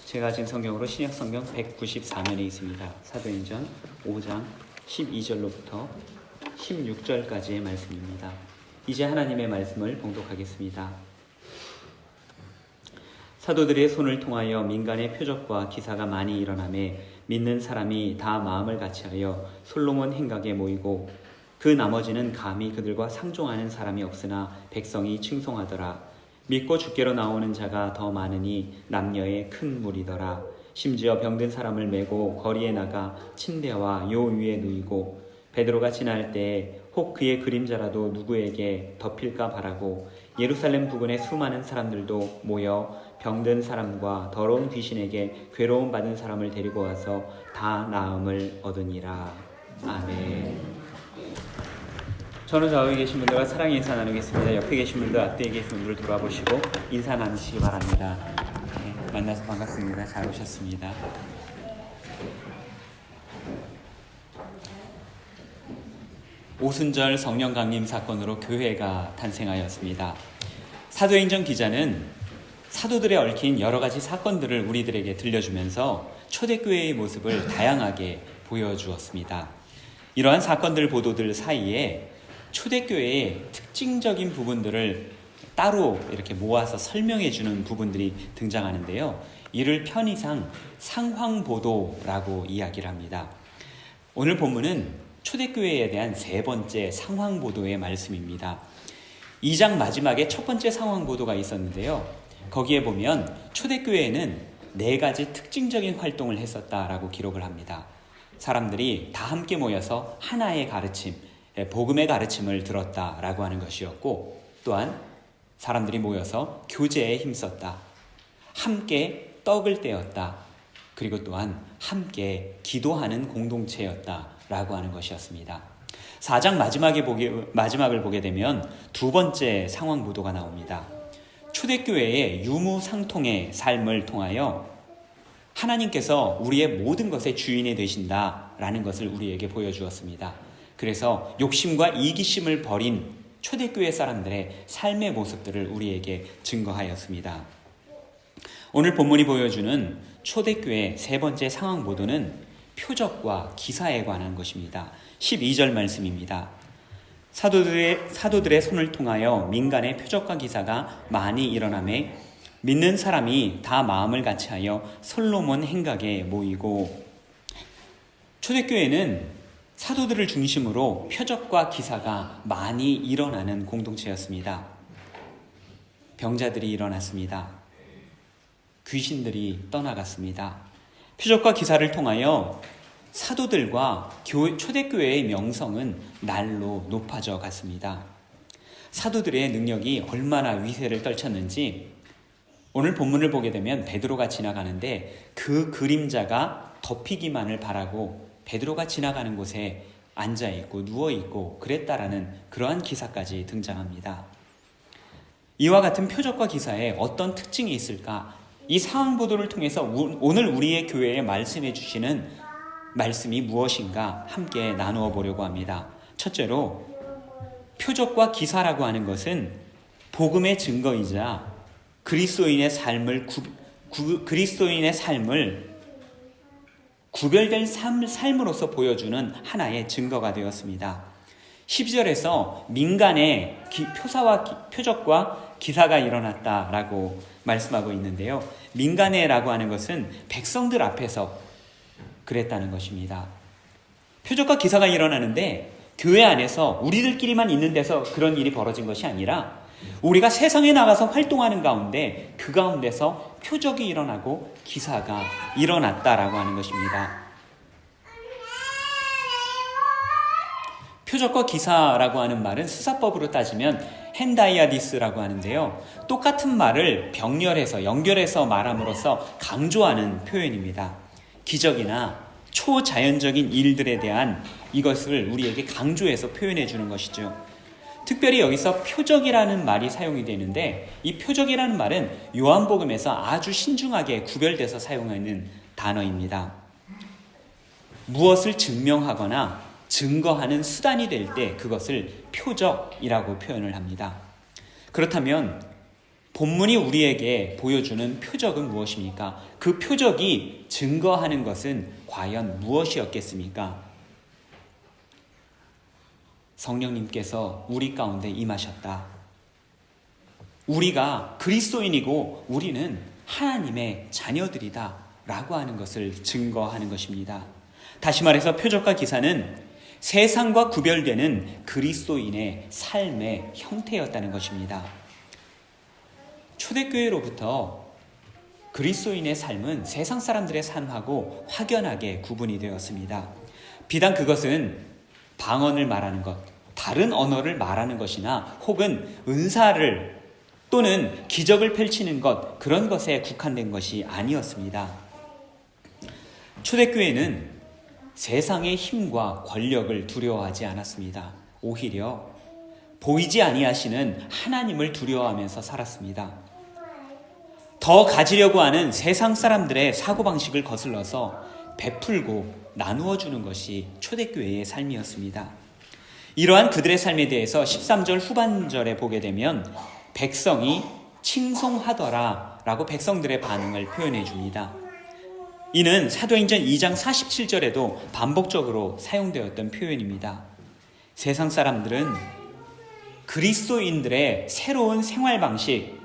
제가 지금 성경으로 신약 성경 194면에 있습니다. 사도행전 5장 12절로부터 16절까지의 말씀입니다. 이제 하나님의 말씀을 봉독하겠습니다. 사도들의 손을 통하여 민간의 표적과 기사가 많이 일어나매 믿는 사람이 다 마음을 같이하여 솔로몬 행각에 모이고 그 나머지는 감히 그들과 상종하는 사람이 없으나 백성이 칭송하더라. 믿고 주께로 나오는 자가 더 많으니 남녀의 큰 무리더라. 심지어 병든 사람을 메고 거리에 나가 침대와 요 위에 누이고 베드로가 지날 때에 혹 그의 그림자라도 누구에게 덮일까 바라고 예루살렘 부근의 수많은 사람들도 모여 병든 사람과 더러운 귀신에게 괴로움 받은 사람을 데리고 와서 다 나음을 얻으니라. 아멘. 저는 좌우에 계신 분들과 사랑의 인사 나누겠습니다. 옆에 계신 분들, 앞뒤에 계신 분들을 돌아보시고 인사 나누시기 바랍니다. 네, 만나서 반갑습니다. 잘 오셨습니다. 오순절 성령 강림 사건으로 교회가 탄생하였습니다. 사도행전 기자는 사도들에 얽힌 여러 가지 사건들을 우리들에게 들려주면서 초대교회의 모습을 다양하게 보여주었습니다. 이러한 사건들 보도들 사이에 초대교회의 특징적인 부분들을 따로 이렇게 모아서 설명해 주는 부분들이 등장하는데요. 이를 편의상 상황보도라고 이야기를 합니다. 오늘 본문은 초대교회에 대한 세 번째 상황보도의 말씀입니다. 2장 마지막에 첫 번째 상황보도가 있었는데요. 거기에 보면 초대교회에는 4가지 특징적인 활동을 했었다라고 기록을 합니다. 사람들이 다 함께 모여서 하나의 가르침, 복음의 가르침을 들었다라고 하는 것이었고, 또한 사람들이 모여서 교제에 힘썼다, 함께 떡을 떼었다, 그리고 또한 함께 기도하는 공동체였다라고 하는 것이었습니다. 4장 마지막을 보게 되면 두 번째 상황 보도가 나옵니다. 초대교회의 유무상통의 삶을 통하여 하나님께서 우리의 모든 것의 주인이 되신다라는 것을 우리에게 보여주었습니다. 그래서 욕심과 이기심을 버린 초대교회 사람들의 삶의 모습들을 우리에게 증거하였습니다. 오늘 본문이 보여주는 초대교회 세 번째 상황 보도는 표적과 기사에 관한 것입니다. 12절 말씀입니다. 사도들의 손을 통하여 민간의 표적과 기사가 많이 일어나매 믿는 사람이 다 마음을 같이하여 솔로몬 행각에 모이고, 초대교회는 사도들을 중심으로 표적과 기사가 많이 일어나는 공동체였습니다. 병자들이 일어났습니다. 귀신들이 떠나갔습니다. 표적과 기사를 통하여 사도들과 초대교회의 명성은 날로 높아져 갔습니다. 사도들의 능력이 얼마나 위세를 떨쳤는지 오늘 본문을 보게 되면 베드로가 지나가는데 그 그림자가 덮이기만을 바라고 베드로가 지나가는 곳에 앉아있고 누워있고 그랬다라는 그러한 기사까지 등장합니다. 이와 같은 표적과 기사에 어떤 특징이 있을까? 이 상황 보도를 통해서 오늘 우리의 교회에 말씀해 주시는 말씀이 무엇인가 함께 나누어 보려고 합니다. 첫째로, 표적과 기사라고 하는 것은 복음의 증거이자 그리스도인의 삶을 구별된 삶으로서 보여주는 하나의 증거가 되었습니다. 12절에서 민간의 표적과 기사가 일어났다라고 말씀하고 있는데요. 민간에라고 하는 것은 백성들 앞에서 그랬다는 것입니다. 표적과 기사가 일어나는데 교회 안에서 우리들끼리만 있는 데서 그런 일이 벌어진 것이 아니라 우리가 세상에 나가서 활동하는 가운데 그 가운데서 표적이 일어나고 기사가 일어났다라고 하는 것입니다. 표적과 기사라고 하는 말은 수사법으로 따지면 헨다이아디스라고 하는데요. 똑같은 말을 병렬해서 연결해서 말함으로써 강조하는 표현입니다. 기적이나 초자연적인 일들에 대한 이것을 우리에게 강조해서 표현해 주는 것이죠. 특별히 여기서 표적이라는 말이 사용이 되는데 이 표적이라는 말은 요한복음에서 아주 신중하게 구별돼서 사용하는 단어입니다. 무엇을 증명하거나 증거하는 수단이 될 때 그것을 표적이라고 표현을 합니다. 그렇다면 본문이 우리에게 보여주는 표적은 무엇입니까? 그 표적이 증거하는 것은 과연 무엇이었겠습니까? 성령님께서 우리 가운데 임하셨다. 우리가 그리스도인이고 우리는 하나님의 자녀들이다 라고 하는 것을 증거하는 것입니다. 다시 말해서 표적과 기사는 세상과 구별되는 그리스도인의 삶의 형태였다는 것입니다. 초대교회로부터 그리스도인의 삶은 세상 사람들의 삶하고 확연하게 구분이 되었습니다. 비단 그것은 방언을 말하는 것, 다른 언어를 말하는 것이나 혹은 은사를 또는 기적을 펼치는 것, 그런 것에 국한된 것이 아니었습니다. 초대교회는 세상의 힘과 권력을 두려워하지 않았습니다. 오히려 보이지 아니하시는 하나님을 두려워하면서 살았습니다. 더 가지려고 하는 세상 사람들의 사고방식을 거슬러서 베풀고 나누어 주는 것이 초대교회의 삶이었습니다. 이러한 그들의 삶에 대해서 13절 후반절에 보게 되면 백성이 칭송하더라 라고 백성들의 반응을 표현해 줍니다. 이는 사도행전 2장 47절에도 반복적으로 사용되었던 표현입니다. 세상 사람들은 그리스도인들의 새로운 생활 방식,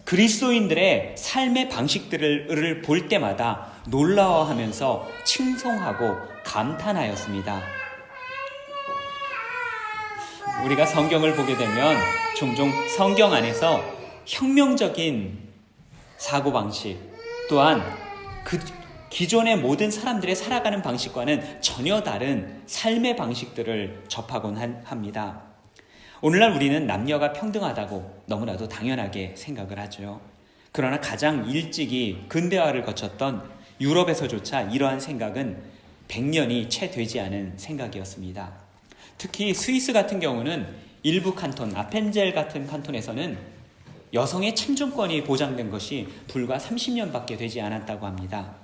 그리스도인들의 삶의 방식들을 볼 때마다 놀라워하면서 칭송하고 감탄하였습니다. 우리가 성경을 보게 되면 종종 성경 안에서 혁명적인 사고방식, 또한 그 기존의 모든 사람들의 살아가는 방식과는 전혀 다른 삶의 방식들을 접하곤 합니다. 오늘날 우리는 남녀가 평등하다고 너무나도 당연하게 생각을 하죠. 그러나 가장 일찍이 근대화를 거쳤던 유럽에서조차 이러한 생각은 100년이 채 되지 않은 생각이었습니다. 특히 스위스 같은 경우는 일부 칸톤, 아펜젤 같은 칸톤에서는 여성의 참정권이 보장된 것이 불과 30년밖에 되지 않았다고 합니다.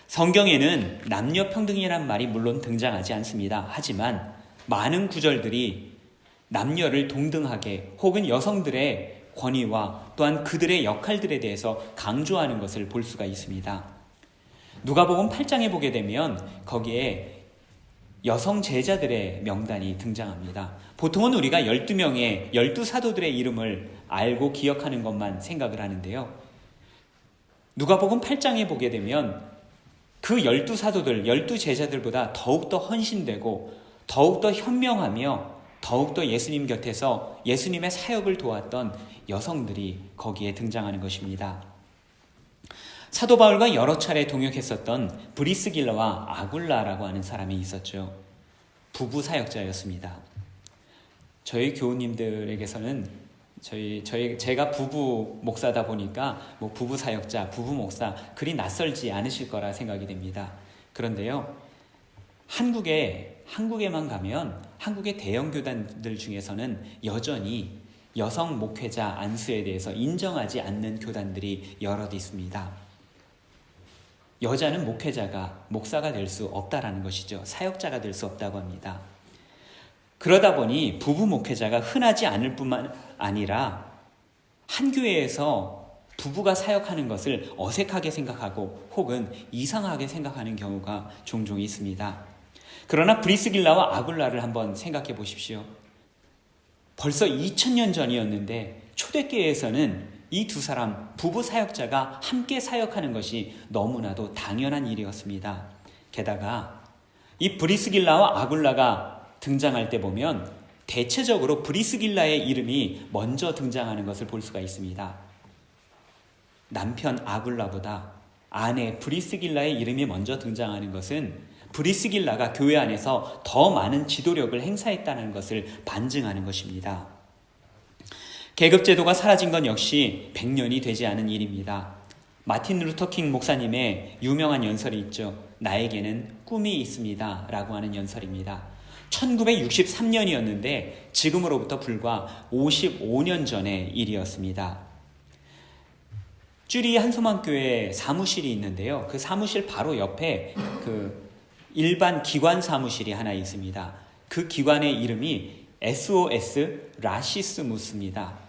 성경에는 남녀 평등이란 말이 물론 등장하지 않습니다. 하지만 많은 구절들이 남녀를 동등하게 혹은 여성들의 권위와 또한 그들의 역할들에 대해서 강조하는 것을 볼 수가 있습니다. 누가복음 8장에 보게 되면 거기에 여성 제자들의 명단이 등장합니다. 보통은 우리가 12명의 12사도들의 이름을 알고 기억하는 것만 생각을 하는데요. 누가복음 8장에 보게 되면 그 12사도들, 12제자들보다 더욱더 헌신되고 더욱더 현명하며 더욱더 예수님 곁에서 예수님의 사역을 도왔던 여성들이 거기에 등장하는 것입니다. 사도 바울과 여러 차례 동역했었던 브리스길라와 아굴라라고 하는 사람이 있었죠. 부부 사역자였습니다. 저희 교우님들에게서는 제가 부부 목사다 보니까 부부 사역자, 부부 목사 그리 낯설지 않으실 거라 생각이 됩니다. 그런데요, 한국에만 가면 한국의 대형 교단들 중에서는 여전히 여성 목회자 안수에 대해서 인정하지 않는 교단들이 여럿 있습니다. 여자는 목사가 될 수 없다라는 것이죠. 사역자가 될 수 없다고 합니다. 그러다 보니 부부 목회자가 흔하지 않을 뿐만 아니라 한 교회에서 부부가 사역하는 것을 어색하게 생각하고 혹은 이상하게 생각하는 경우가 종종 있습니다. 그러나 브리스길라와 아굴라를 한번 생각해 보십시오. 벌써 2000년 전이었는데 초대교회에서는 이 두 사람 부부 사역자가 함께 사역하는 것이 너무나도 당연한 일이었습니다. 게다가 이 브리스길라와 아굴라가 등장할 때 보면 대체적으로 브리스길라의 이름이 먼저 등장하는 것을 볼 수가 있습니다. 남편 아굴라보다 아내 브리스길라의 이름이 먼저 등장하는 것은 브리스길라가 교회 안에서 더 많은 지도력을 행사했다는 것을 반증하는 것입니다. 계급제도가 사라진 건 역시 100년이 되지 않은 일입니다. 마틴 루터킹 목사님의 유명한 연설이 있죠. 나에게는 꿈이 있습니다 라고 하는 연설입니다. 1963년이었는데 지금으로부터 불과 55년 전의 일이었습니다. 쭈리 한소망교회 사무실이 있는데요. 그 사무실 바로 옆에 일반 기관 사무실이 하나 있습니다. 그 기관의 이름이 SOS 라시스무스입니다.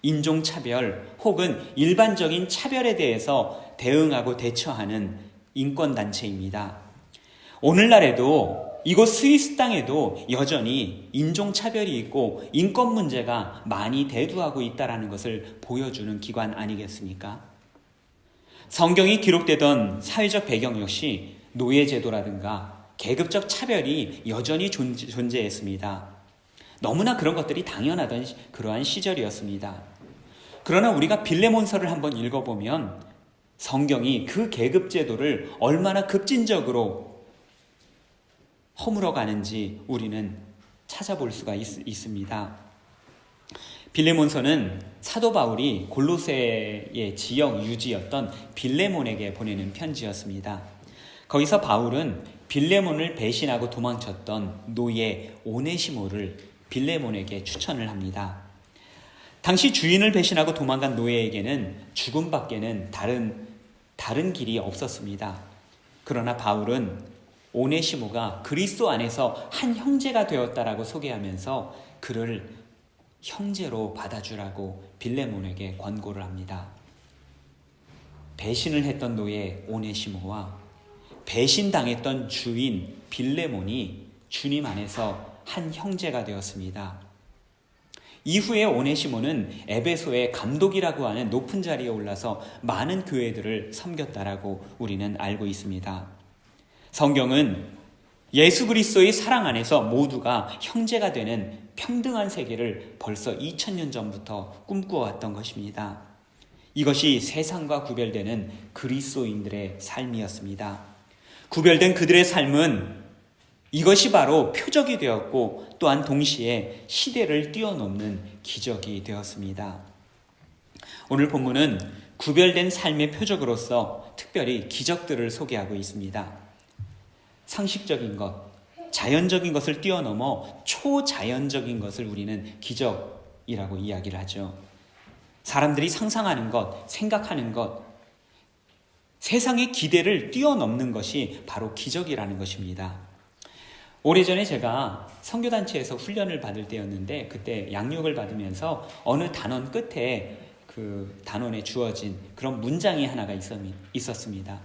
인종차별 혹은 일반적인 차별에 대해서 대응하고 대처하는 인권단체입니다. 오늘날에도 이곳 스위스 땅에도 여전히 인종차별이 있고 인권 문제가 많이 대두하고 있다는 것을 보여주는 기관 아니겠습니까? 성경이 기록되던 사회적 배경 역시 노예제도라든가 계급적 차별이 여전히 존재했습니다. 너무나 그런 것들이 당연하던 그러한 시절이었습니다. 그러나 우리가 빌레몬서를 한번 읽어보면 성경이 그 계급제도를 얼마나 급진적으로 허물어 가는지 우리는 찾아볼 수가 있습니다. 빌레몬서는 사도 바울이 골로새의 지역 유지였던 빌레몬에게 보내는 편지였습니다. 거기서 바울은 빌레몬을 배신하고 도망쳤던 노예 오네시모를 빌레몬에게 추천을 합니다. 당시 주인을 배신하고 도망간 노예에게는 죽음밖에는 다른 길이 없었습니다. 그러나 바울은 오네시모가 그리스도 안에서 한 형제가 되었다라고 소개하면서 그를 형제로 받아주라고 빌레몬에게 권고를 합니다. 배신을 했던 노예 오네시모와 배신당했던 주인 빌레몬이 주님 안에서 한 형제가 되었습니다. 이후에 오네시모는 에베소의 감독이라고 하는 높은 자리에 올라서 많은 교회들을 섬겼다라고 우리는 알고 있습니다. 성경은 예수 그리스도의 사랑 안에서 모두가 형제가 되는 평등한 세계를 벌써 2000년 전부터 꿈꾸어왔던 것입니다. 이것이 세상과 구별되는 그리스도인들의 삶이었습니다. 구별된 그들의 삶은 이것이 바로 표적이 되었고 또한 동시에 시대를 뛰어넘는 기적이 되었습니다. 오늘 본문은 구별된 삶의 표적으로서 특별히 기적들을 소개하고 있습니다. 상식적인 것, 자연적인 것을 뛰어넘어 초자연적인 것을 우리는 기적이라고 이야기를 하죠. 사람들이 상상하는 것, 생각하는 것, 세상의 기대를 뛰어넘는 것이 바로 기적이라는 것입니다. 오래전에 제가 선교단체에서 훈련을 받을 때였는데 그때 양육을 받으면서 어느 단원 끝에 그 단원에 주어진 그런 문장이 하나가 있었습니다.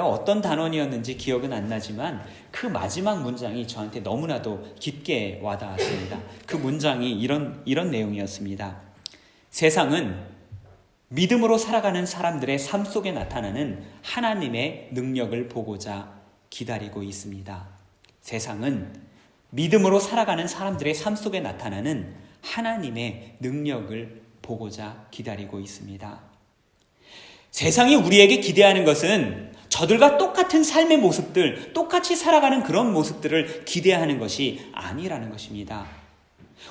어떤 단원이었는지 기억은 안 나지만 그 마지막 문장이 저한테 너무나도 깊게 와닿았습니다. 그 문장이 이런 내용이었습니다. 세상은 믿음으로 살아가는 사람들의 삶 속에 나타나는 하나님의 능력을 보고자 기다리고 있습니다. 세상은 믿음으로 살아가는 사람들의 삶 속에 나타나는 하나님의 능력을 보고자 기다리고 있습니다. 세상이 우리에게 기대하는 것은 저들과 똑같은 삶의 모습들, 똑같이 살아가는 그런 모습들을 기대하는 것이 아니라는 것입니다.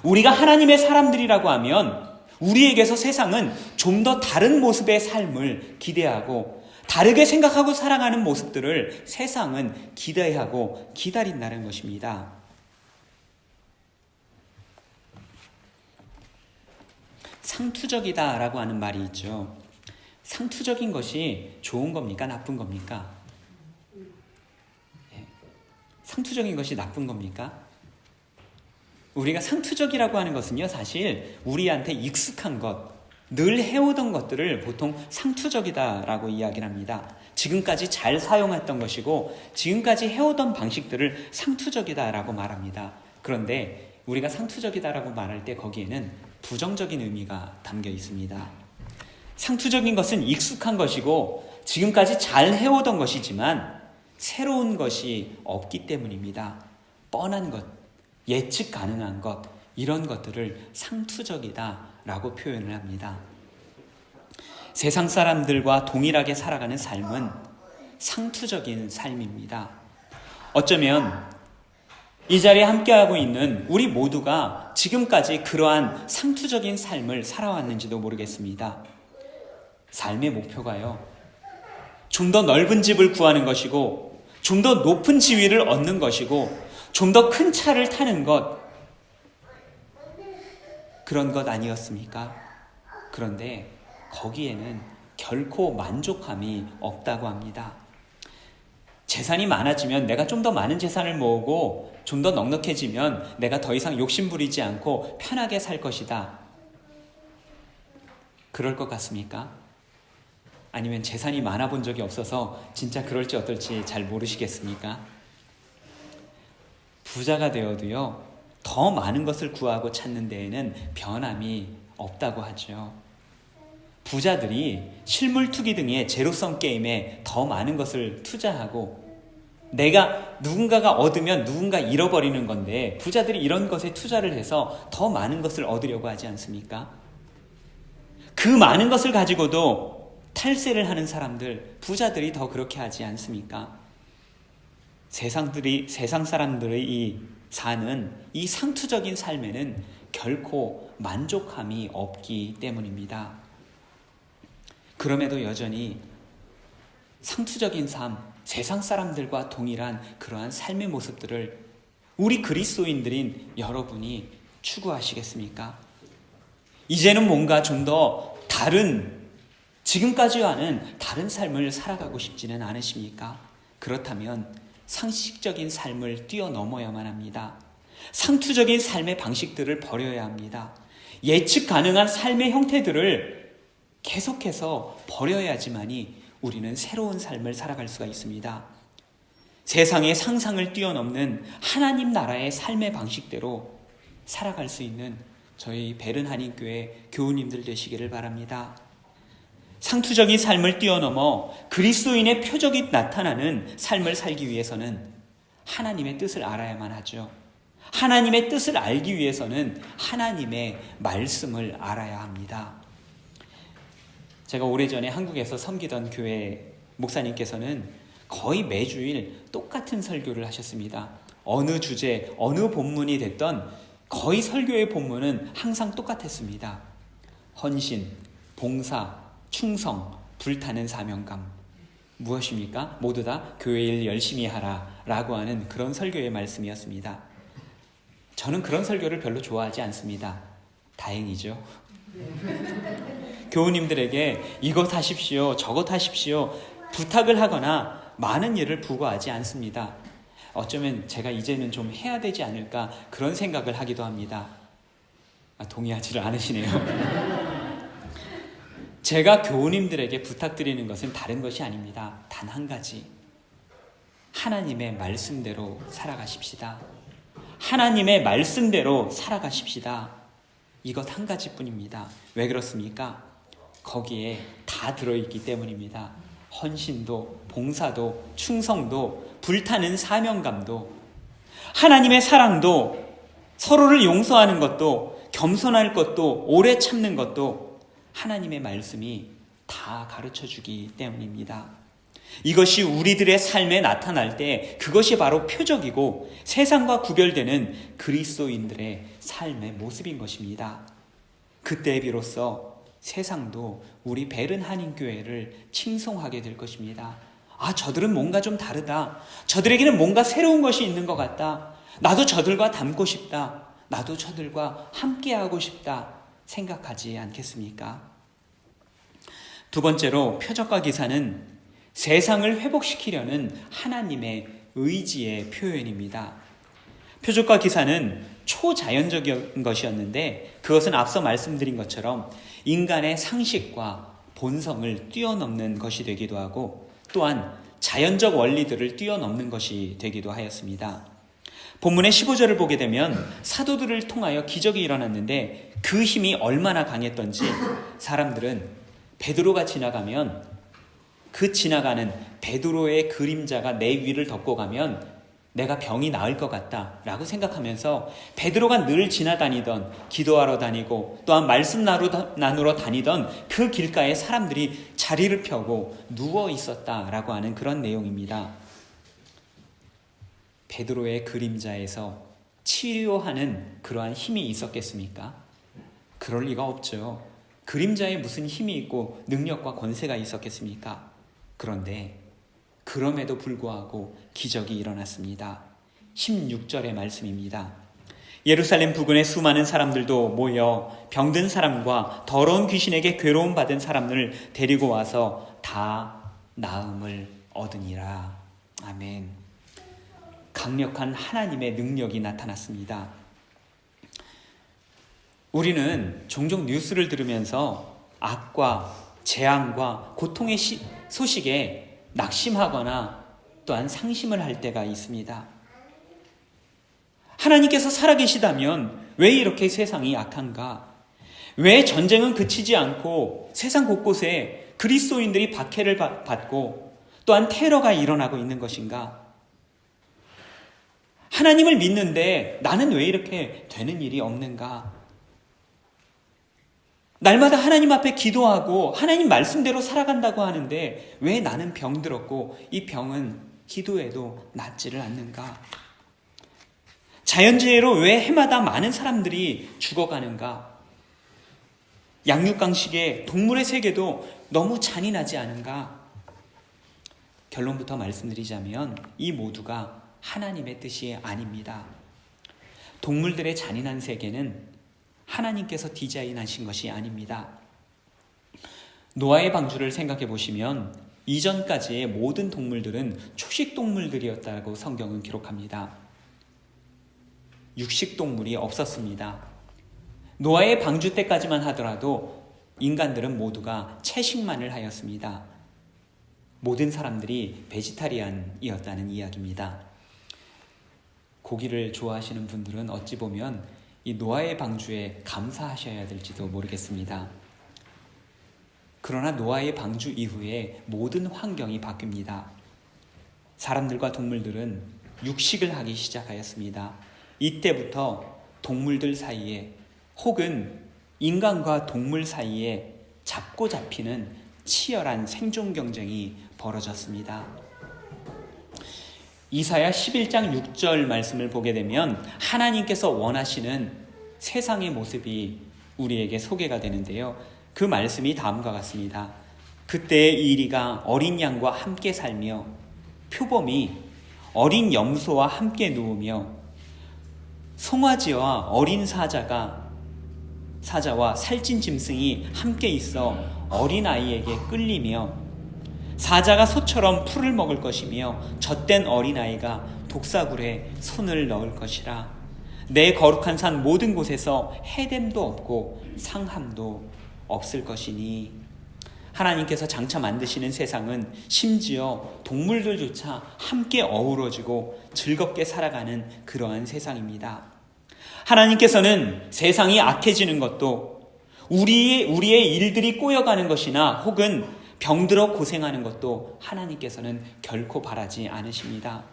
우리가 하나님의 사람들이라고 하면 우리에게서 세상은 좀 더 다른 모습의 삶을 기대하고 다르게 생각하고 살아가는 모습들을 세상은 기대하고 기다린다는 것입니다. 상투적이다라고 하는 말이 있죠. 상투적인 것이 좋은 겁니까? 나쁜 겁니까? 상투적인 것이 나쁜 겁니까? 우리가 상투적이라고 하는 것은요, 사실 우리한테 익숙한 것, 늘 해오던 것들을 보통 상투적이다라고 이야기를 합니다. 지금까지 잘 사용했던 것이고 지금까지 해오던 방식들을 상투적이다라고 말합니다. 그런데 우리가 상투적이다라고 말할 때 거기에는 부정적인 의미가 담겨 있습니다. 상투적인 것은 익숙한 것이고 지금까지 잘 해오던 것이지만 새로운 것이 없기 때문입니다. 뻔한 것, 예측 가능한 것, 이런 것들을 상투적이다라고 표현을 합니다. 세상 사람들과 동일하게 살아가는 삶은 상투적인 삶입니다. 어쩌면 이 자리에 함께하고 있는 우리 모두가 지금까지 그러한 상투적인 삶을 살아왔는지도 모르겠습니다. 삶의 목표가요, 좀 더 넓은 집을 구하는 것이고 좀 더 높은 지위를 얻는 것이고 좀 더 큰 차를 타는 것, 그런 것 아니었습니까? 그런데 거기에는 결코 만족함이 없다고 합니다. 재산이 많아지면 내가 좀 더 많은 재산을 모으고 좀 더 넉넉해지면 내가 더 이상 욕심 부리지 않고 편하게 살 것이다. 그럴 것 같습니까? 아니면 재산이 많아 본 적이 없어서 진짜 그럴지 어떨지 잘 모르시겠습니까? 부자가 되어도요, 더 많은 것을 구하고 찾는 데에는 변함이 없다고 하죠. 부자들이 실물 투기 등의 제로섬 게임에 더 많은 것을 투자하고 누군가가 얻으면 누군가 잃어버리는 건데 부자들이 이런 것에 투자를 해서 더 많은 것을 얻으려고 하지 않습니까? 그 많은 것을 가지고도 탈세를 하는 사람들, 부자들이 더 그렇게 하지 않습니까? 세상 사람들이 사는 이 상투적인 삶에는 결코 만족함이 없기 때문입니다. 그럼에도 여전히 상투적인 삶, 세상 사람들과 동일한 그러한 삶의 모습들을 우리 그리스도인들인 여러분이 추구하시겠습니까? 이제는 뭔가 좀 더 지금까지와는 다른 삶을 살아가고 싶지는 않으십니까? 그렇다면 상식적인 삶을 뛰어넘어야만 합니다. 상투적인 삶의 방식들을 버려야 합니다. 예측 가능한 삶의 형태들을 계속해서 버려야지만이 우리는 새로운 삶을 살아갈 수가 있습니다. 세상의 상상을 뛰어넘는 하나님 나라의 삶의 방식대로 살아갈 수 있는 저희 베른한인교회 교우님들 되시기를 바랍니다. 상투적인 삶을 뛰어넘어 그리스도인의 표적이 나타나는 삶을 살기 위해서는 하나님의 뜻을 알아야만 하죠. 하나님의 뜻을 알기 위해서는 하나님의 말씀을 알아야 합니다. 제가 오래전에 한국에서 섬기던 교회 목사님께서는 거의 매주일 똑같은 설교를 하셨습니다. 어느 주제, 어느 본문이 됐던 거의 설교의 본문은 항상 똑같았습니다. 헌신, 봉사, 충성, 불타는 사명감. 무엇입니까? 모두 다 교회 일 열심히 하라 라고 하는 그런 설교의 말씀이었습니다. 저는 그런 설교를 별로 좋아하지 않습니다. 다행이죠. 교우님들에게 이것 하십시오, 저것 하십시오 부탁을 하거나 많은 일을 부과하지 않습니다. 어쩌면 제가 이제는 좀 해야 되지 않을까 그런 생각을 하기도 합니다. 동의하지를 않으시네요. 제가 교우님들에게 부탁드리는 것은 다른 것이 아닙니다. 단 한 가지. 하나님의 말씀대로 살아가십시다. 하나님의 말씀대로 살아가십시다. 이것 한 가지뿐입니다. 왜 그렇습니까? 거기에 다 들어있기 때문입니다. 헌신도, 봉사도, 충성도, 불타는 사명감도, 하나님의 사랑도, 서로를 용서하는 것도, 겸손할 것도, 오래 참는 것도 하나님의 말씀이 다 가르쳐주기 때문입니다. 이것이 우리들의 삶에 나타날 때 그것이 바로 표적이고 세상과 구별되는 그리스도인들의 삶의 모습인 것입니다. 그때 비로소 세상도 우리 베른한인교회를 칭송하게 될 것입니다. 저들은 뭔가 좀 다르다. 저들에게는 뭔가 새로운 것이 있는 것 같다. 나도 저들과 닮고 싶다. 나도 저들과 함께하고 싶다. 생각하지 않겠습니까? 두 번째로 표적과 기사는 세상을 회복시키려는 하나님의 의지의 표현입니다. 표적과 기사는 초자연적인 것이었는데 그것은 앞서 말씀드린 것처럼 인간의 상식과 본성을 뛰어넘는 것이 되기도 하고 또한 자연적 원리들을 뛰어넘는 것이 되기도 하였습니다. 본문의 15절을 보게 되면 사도들을 통하여 기적이 일어났는데 그 힘이 얼마나 강했던지 사람들은 베드로가 지나가면 그 지나가는 베드로의 그림자가 내 위를 덮고 가면 내가 병이 나을 것 같다 라고 생각하면서 베드로가 늘 지나다니던 기도하러 다니고 또한 말씀 나누러 다니던 그 길가에 사람들이 자리를 펴고 누워 있었다라고 하는 그런 내용입니다. 베드로의 그림자에서 치료하는 그러한 힘이 있었겠습니까? 그럴 리가 없죠. 그림자에 무슨 힘이 있고 능력과 권세가 있었겠습니까? 그런데 그럼에도 불구하고 기적이 일어났습니다. 16절의 말씀입니다. 예루살렘 부근의 수많은 사람들도 모여 병든 사람과 더러운 귀신에게 괴로움 받은 사람을 데리고 와서 다 나음을 얻으니라. 아멘. 강력한 하나님의 능력이 나타났습니다. 우리는 종종 뉴스를 들으면서 악과 재앙과 고통의 소식에 낙심하거나 또한 상심을 할 때가 있습니다. 하나님께서 살아계시다면 왜 이렇게 세상이 악한가? 왜 전쟁은 그치지 않고 세상 곳곳에 그리스도인들이 박해를 받고 또한 테러가 일어나고 있는 것인가? 하나님을 믿는데 나는 왜 이렇게 되는 일이 없는가? 날마다 하나님 앞에 기도하고 하나님 말씀대로 살아간다고 하는데 왜 나는 병들었고 이 병은 기도해도 낫지를 않는가? 자연재해로 왜 해마다 많은 사람들이 죽어가는가? 양육강식에 동물의 세계도 너무 잔인하지 않은가? 결론부터 말씀드리자면 이 모두가 하나님의 뜻이 아닙니다. 동물들의 잔인한 세계는 하나님께서 디자인하신 것이 아닙니다. 노아의 방주를 생각해 보시면 이전까지의 모든 동물들은 초식동물들이었다고 성경은 기록합니다. 육식동물이 없었습니다. 노아의 방주 때까지만 하더라도 인간들은 모두가 채식만을 하였습니다. 모든 사람들이 베지타리안이었다는 이야기입니다. 고기를 좋아하시는 분들은 어찌 보면 이 노아의 방주에 감사하셔야 될지도 모르겠습니다. 그러나 노아의 방주 이후에 모든 환경이 바뀝니다. 사람들과 동물들은 육식을 하기 시작하였습니다. 이때부터 동물들 사이에 혹은 인간과 동물 사이에 잡고 잡히는 치열한 생존 경쟁이 벌어졌습니다. 이사야 11장 6절 말씀을 보게 되면 하나님께서 원하시는 세상의 모습이 우리에게 소개가 되는데요. 그 말씀이 다음과 같습니다. 그때의 이리가 어린 양과 함께 살며 표범이 어린 염소와 함께 누우며 송아지와 어린 사자와 살찐 짐승이 함께 있어 어린아이에게 끌리며 사자가 소처럼 풀을 먹을 것이며 젖된 어린아이가 독사굴에 손을 넣을 것이라. 내 거룩한 산 모든 곳에서 해됨도 없고 상함도 없을 것이니. 하나님께서 장차 만드시는 세상은 심지어 동물들조차 함께 어우러지고 즐겁게 살아가는 그러한 세상입니다. 하나님께서는 세상이 악해지는 것도 우리의 일들이 꼬여가는 것이나 혹은 병들어 고생하는 것도 하나님께서는 결코 바라지 않으십니다.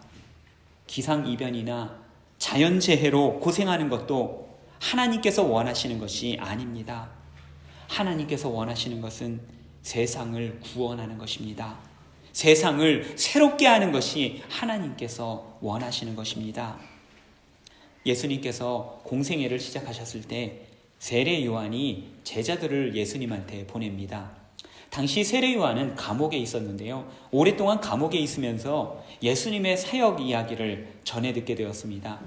기상이변이나 자연재해로 고생하는 것도 하나님께서 원하시는 것이 아닙니다. 하나님께서 원하시는 것은 세상을 구원하는 것입니다. 세상을 새롭게 하는 것이 하나님께서 원하시는 것입니다. 예수님께서 공생애를 시작하셨을 때 세례 요한이 제자들을 예수님한테 보냅니다. 당시 세례 요한은 감옥에 있었는데요. 오랫동안 감옥에 있으면서 예수님의 사역 이야기를 전해 듣게 되었습니다.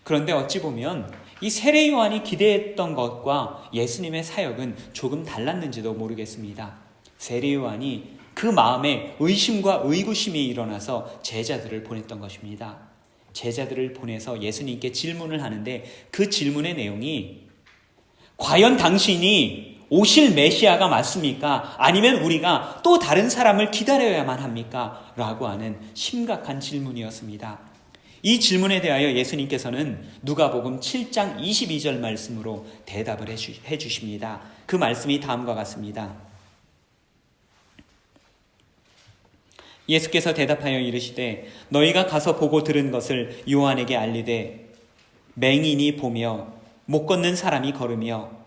그런데 어찌 보면 이 세례 요한이 기대했던 것과 예수님의 사역은 조금 달랐는지도 모르겠습니다. 세례 요한이 그 마음에 의심과 의구심이 일어나서 제자들을 보냈던 것입니다. 제자들을 보내서 예수님께 질문을 하는데 그 질문의 내용이 과연 당신이 오실 메시아가 맞습니까? 아니면 우리가 또 다른 사람을 기다려야만 합니까? 라고 하는 심각한 질문이었습니다. 이 질문에 대하여 예수님께서는 누가복음 7장 22절 말씀으로 대답을 해주십니다. 그 말씀이 다음과 같습니다. 예수께서 대답하여 이르시되 너희가 가서 보고 들은 것을 요한에게 알리되 맹인이 보며 못 걷는 사람이 걸으며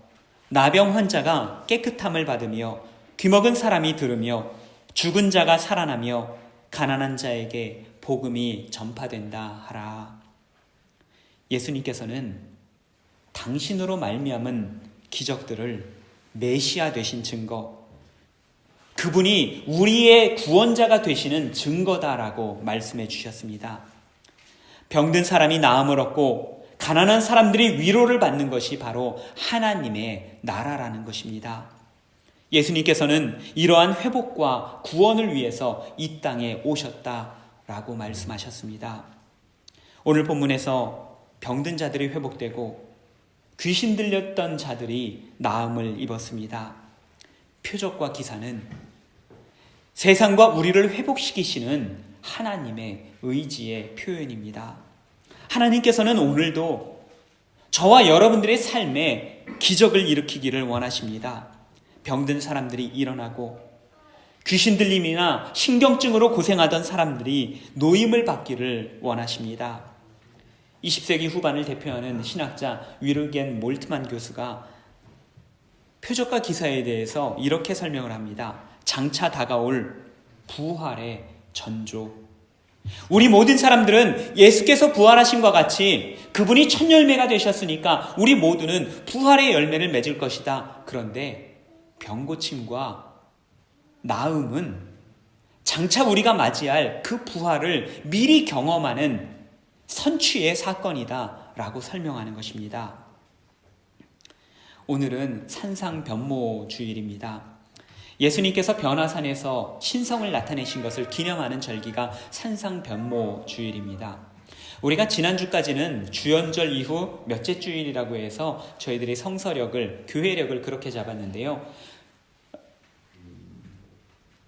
나병 환자가 깨끗함을 받으며 귀먹은 사람이 들으며 죽은 자가 살아나며 가난한 자에게 복음이 전파된다 하라. 예수님께서는 당신으로 말미암은 기적들을 메시아 되신 증거, 그분이 우리의 구원자가 되시는 증거다라고 말씀해 주셨습니다. 병든 사람이 나음을 얻고 가난한 사람들이 위로를 받는 것이 바로 하나님의 나라라는 것입니다. 예수님께서는 이러한 회복과 구원을 위해서 이 땅에 오셨다라고 말씀하셨습니다. 오늘 본문에서 병든 자들이 회복되고 귀신 들렸던 자들이 나음을 입었습니다. 표적과 기사는 세상과 우리를 회복시키시는 하나님의 의지의 표현입니다. 하나님께서는 오늘도 저와 여러분들의 삶에 기적을 일으키기를 원하십니다. 병든 사람들이 일어나고 귀신 들림이나 신경증으로 고생하던 사람들이 노임을 받기를 원하십니다. 20세기 후반을 대표하는 신학자 위르겐 몰트만 교수가 표적과 기사에 대해서 이렇게 설명을 합니다. 장차 다가올 부활의 전조. 우리 모든 사람들은 예수께서 부활하신 것 같이 그분이 첫 열매가 되셨으니까 우리 모두는 부활의 열매를 맺을 것이다. 그런데 병고침과 나음은 장차 우리가 맞이할 그 부활을 미리 경험하는 선취의 사건이다 라고 설명하는 것입니다. 오늘은 산상변모주일입니다. 예수님께서 변화산에서 신성을 나타내신 것을 기념하는 절기가 산상변모주일입니다. 우리가 지난주까지는 주연절 이후 몇째 주일이라고 해서 저희들이 성서력을, 교회력을 그렇게 잡았는데요.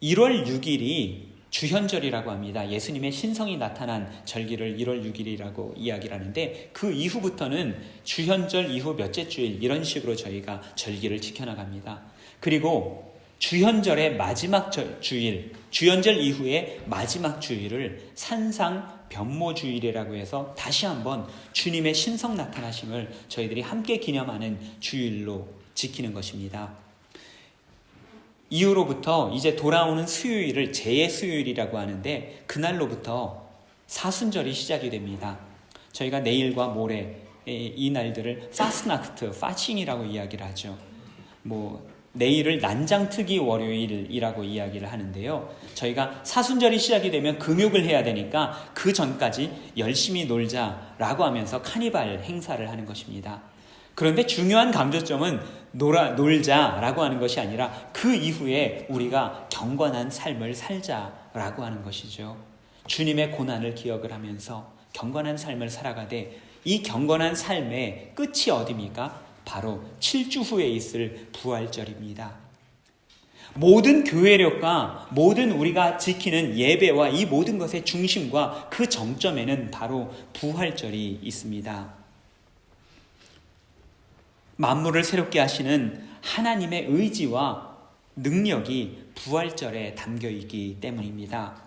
1월 6일이 주현절이라고 합니다. 예수님의 신성이 나타난 절기를 1월 6일이라고 이야기를 하는데 그 이후부터는 주현절 이후 몇째 주일 이런 식으로 저희가 절기를 지켜나갑니다. 그리고 주현절의 마지막 주일, 주현절 이후의 마지막 주일을 산상변모주일이라고 해서 다시 한번 주님의 신성 나타나심을 저희들이 함께 기념하는 주일로 지키는 것입니다. 이후로부터 이제 돌아오는 수요일을 재수요일이라고 하는데 그날로부터 사순절이 시작이 됩니다. 저희가 내일과 모레 이 날들을 파스나크트, 파칭이라고 이야기를 하죠. 내일을 난장특위 월요일이라고 이야기를 하는데요. 저희가 사순절이 시작이 되면 금욕을 해야 되니까 그 전까지 열심히 놀자라고 하면서 카니발 행사를 하는 것입니다. 그런데 중요한 강조점은 놀자라고 하는 것이 아니라 그 이후에 우리가 경건한 삶을 살자라고 하는 것이죠. 주님의 고난을 기억을 하면서 경건한 삶을 살아가되 이 경건한 삶의 끝이 어디입니까? 바로 7주 후에 있을 부활절입니다. 모든 교회력과 모든 우리가 지키는 예배와 이 모든 것의 중심과 그 정점에는 바로 부활절이 있습니다. 만물을 새롭게 하시는 하나님의 의지와 능력이 부활절에 담겨있기 때문입니다.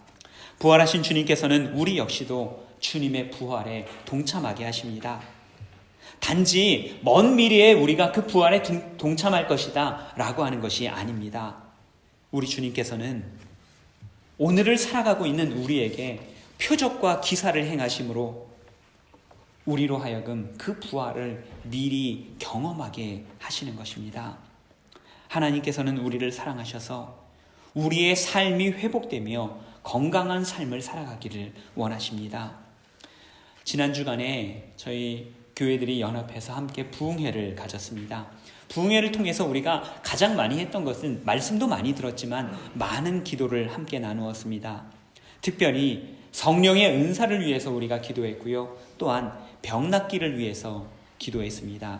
부활하신 주님께서는 우리 역시도 주님의 부활에 동참하게 하십니다. 단지 먼 미래에 우리가 그 부활에 동참할 것이다 라고 하는 것이 아닙니다. 우리 주님께서는 오늘을 살아가고 있는 우리에게 표적과 기사를 행하심으로 우리로 하여금 그 부활을 미리 경험하게 하시는 것입니다. 하나님께서는 우리를 사랑하셔서 우리의 삶이 회복되며 건강한 삶을 살아가기를 원하십니다. 지난 주간에 저희 교회들이 연합해서 함께 부흥회를 가졌습니다. 부흥회를 통해서 우리가 가장 많이 했던 것은 말씀도 많이 들었지만 많은 기도를 함께 나누었습니다. 특별히 성령의 은사를 위해서 우리가 기도했고요. 또한 병 낫기를 위해서 기도했습니다.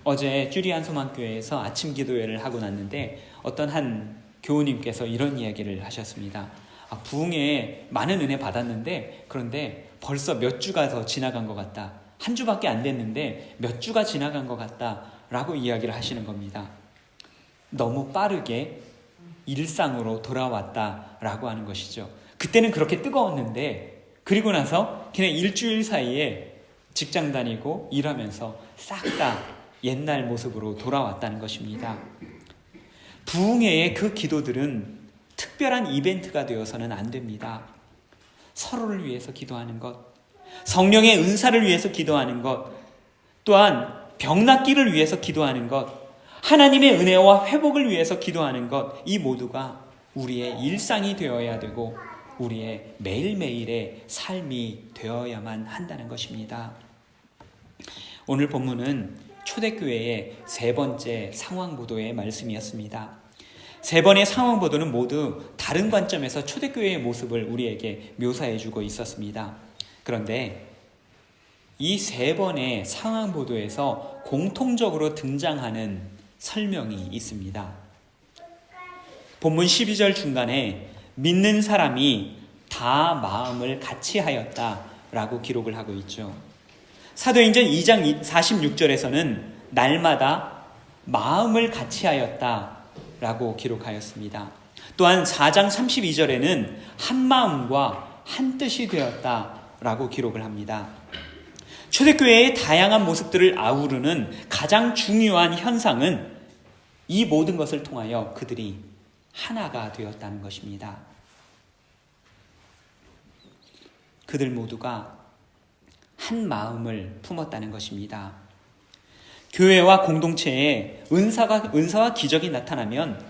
어제 쭈리안 소망교회에서 아침 기도회를 하고 났는데 어떤 한 교우님께서 이런 이야기를 하셨습니다. 부흥회에 많은 은혜 받았는데 그런데 벌써 몇 주가 더 지나간 것 같다. 한 주밖에 안 됐는데 몇 주가 지나간 것 같다라고 이야기를 하시는 겁니다. 너무 빠르게 일상으로 돌아왔다라고 하는 것이죠. 그때는 그렇게 뜨거웠는데 그리고 나서 그냥 일주일 사이에 직장 다니고 일하면서 싹 다 옛날 모습으로 돌아왔다는 것입니다. 부흥회의 그 기도들은 특별한 이벤트가 되어서는 안 됩니다. 서로를 위해서 기도하는 것, 성령의 은사를 위해서 기도하는 것, 또한 병 낫기를 위해서 기도하는 것, 하나님의 은혜와 회복을 위해서 기도하는 것, 이 모두가 우리의 일상이 되어야 되고 우리의 매일매일의 삶이 되어야만 한다는 것입니다. 오늘 본문은 초대교회의 세 번째 상황보도의 말씀이었습니다. 세 번의 상황보도는 모두 다른 관점에서 초대교회의 모습을 우리에게 묘사해주고 있었습니다. 그런데 이 세 번의 상황보도에서 공통적으로 등장하는 설명이 있습니다. 본문 12절 중간에 믿는 사람이 다 마음을 같이 하였다라고 기록을 하고 있죠. 사도행전 2장 46절에서는 날마다 마음을 같이 하였다라고 기록하였습니다. 또한 4장 32절에는 한 마음과 한 뜻이 되었다라고 기록을 합니다. 초대교회의 다양한 모습들을 아우르는 가장 중요한 현상은 이 모든 것을 통하여 그들이 하나가 되었다는 것입니다. 그들 모두가 한 마음을 품었다는 것입니다. 교회와 공동체에 은사와 기적이 나타나면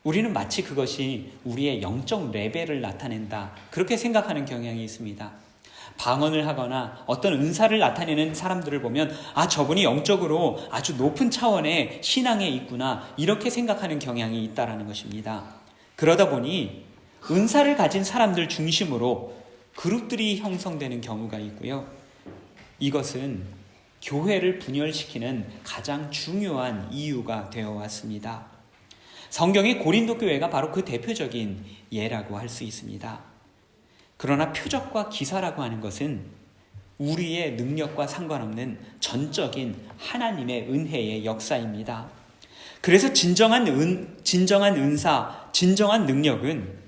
우리는 마치 그것이 우리의 영적 레벨을 나타낸다, 그렇게 생각하는 경향이 있습니다. 방언을 하거나 어떤 은사를 나타내는 사람들을 보면 저분이 영적으로 아주 높은 차원의 신앙에 있구나, 이렇게 생각하는 경향이 있다는 것입니다. 그러다 보니 은사를 가진 사람들 중심으로 그룹들이 형성되는 경우가 있고요. 이것은 교회를 분열시키는 가장 중요한 이유가 되어 왔습니다. 성경의 고린도 교회가 바로 그 대표적인 예라고 할 수 있습니다. 그러나 표적과 기사라고 하는 것은 우리의 능력과 상관없는 전적인 하나님의 은혜의 역사입니다. 그래서 진정한 은사, 진정한 능력은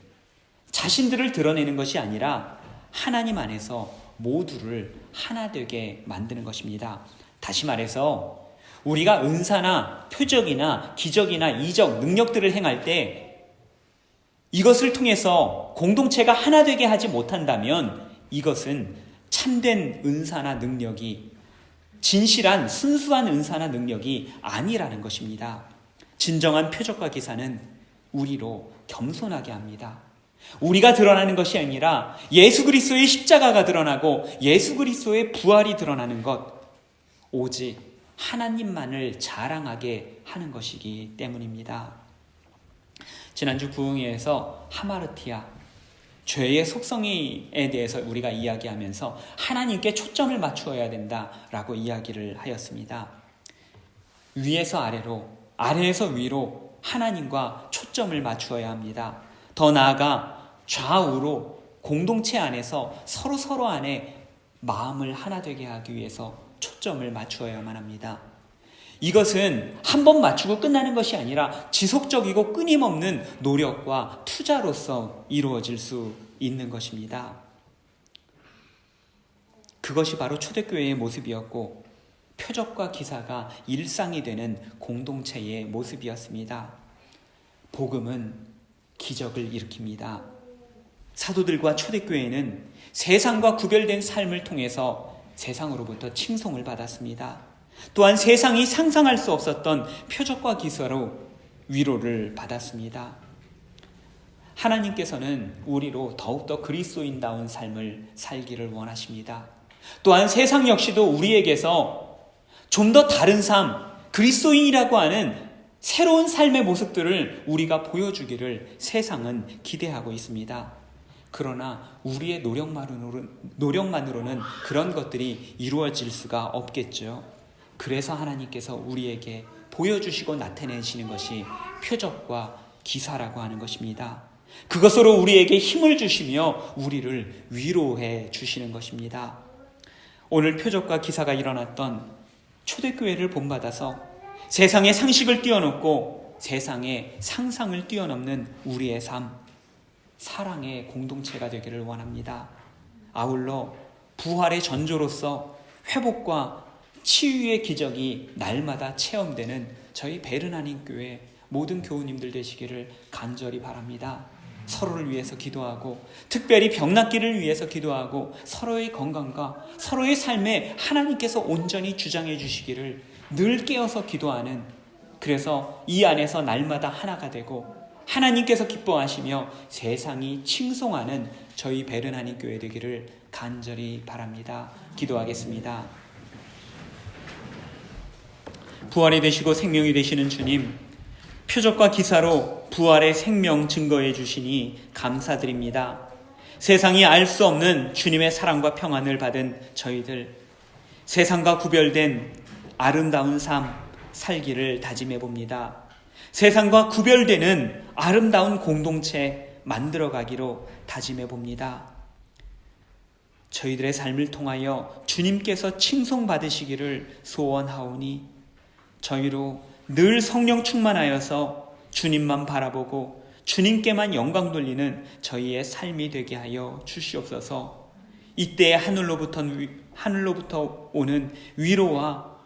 자신들을 드러내는 것이 아니라 하나님 안에서 모두를 하나 되게 만드는 것입니다. 다시 말해서 우리가 은사나 표적이나 기적이나 이적, 능력들을 행할 때 이것을 통해서 공동체가 하나 되게 하지 못한다면 이것은 참된 은사나 능력이, 진실한 순수한 은사나 능력이 아니라는 것입니다. 진정한 표적과 기사는 우리로 겸손하게 합니다. 우리가 드러나는 것이 아니라 예수 그리스도의 십자가가 드러나고 예수 그리스도의 부활이 드러나는 것, 오직 하나님만을 자랑하게 하는 것이기 때문입니다. 지난주 부흥회에서 하마르티아, 죄의 속성에 대해서 우리가 이야기하면서 하나님께 초점을 맞추어야 된다라고 이야기를 하였습니다. 위에서 아래로, 아래에서 위로 하나님과 초점을 맞추어야 합니다. 더 나아가 좌우로 공동체 안에서 서로 안에 마음을 하나 되게 하기 위해서 초점을 맞추어야만 합니다. 이것은 한 번 맞추고 끝나는 것이 아니라 지속적이고 끊임없는 노력과 투자로서 이루어질 수 있는 것입니다. 그것이 바로 초대교회의 모습이었고 표적과 기사가 일상이 되는 공동체의 모습이었습니다. 복음은 기적을 일으킵니다. 사도들과 초대교회는 세상과 구별된 삶을 통해서 세상으로부터 칭송을 받았습니다. 또한 세상이 상상할 수 없었던 표적과 기사로 위로를 받았습니다. 하나님께서는 우리로 더욱더 그리스도인다운 삶을 살기를 원하십니다. 또한 세상 역시도 우리에게서 좀 더 다른 삶, 그리스도인이라고 하는 새로운 삶의 모습들을 우리가 보여주기를 세상은 기대하고 있습니다. 그러나 우리의 노력만으로는 그런 것들이 이루어질 수가 없겠죠. 그래서 하나님께서 우리에게 보여주시고 나타내시는 것이 표적과 기사라고 하는 것입니다. 그것으로 우리에게 힘을 주시며 우리를 위로해 주시는 것입니다. 오늘 표적과 기사가 일어났던 초대교회를 본받아서 세상의 상식을 뛰어넘고 세상의 상상을 뛰어넘는 우리의 삶, 사랑의 공동체가 되기를 원합니다. 아울러 부활의 전조로서 회복과 치유의 기적이 날마다 체험되는 저희 베르나닌 교회 모든 교우님들 되시기를 간절히 바랍니다. 서로를 위해서 기도하고 특별히 병낫기를 위해서 기도하고 서로의 건강과 서로의 삶에 하나님께서 온전히 주장해 주시기를 늘 깨어서 기도하는, 그래서 이 안에서 날마다 하나가 되고 하나님께서 기뻐하시며 세상이 칭송하는 저희 베르나닌 교회 되기를 간절히 바랍니다. 기도하겠습니다. 부활이 되시고 생명이 되시는 주님, 표적과 기사로 부활의 생명 증거해 주시니 감사드립니다. 세상이 알 수 없는 주님의 사랑과 평안을 받은 저희들, 세상과 구별된 아름다운 삶 살기를 다짐해 봅니다. 세상과 구별되는 아름다운 공동체 만들어가기로 다짐해 봅니다. 저희들의 삶을 통하여 주님께서 칭송받으시기를 소원하오니 저희로 늘 성령 충만하여서 주님만 바라보고 주님께만 영광 돌리는 저희의 삶이 되게 하여 주시옵소서. 이때 하늘로부터 오는 위로와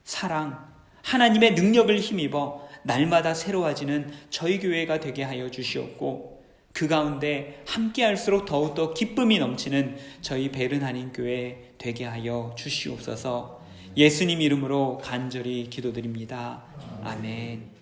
사랑, 하나님의 능력을 힘입어 날마다 새로워지는 저희 교회가 되게 하여 주시옵고, 그 가운데 함께할수록 더욱더 기쁨이 넘치는 저희 베른하님 교회 되게 하여 주시옵소서. 예수님 이름으로 간절히 기도드립니다. 아멘.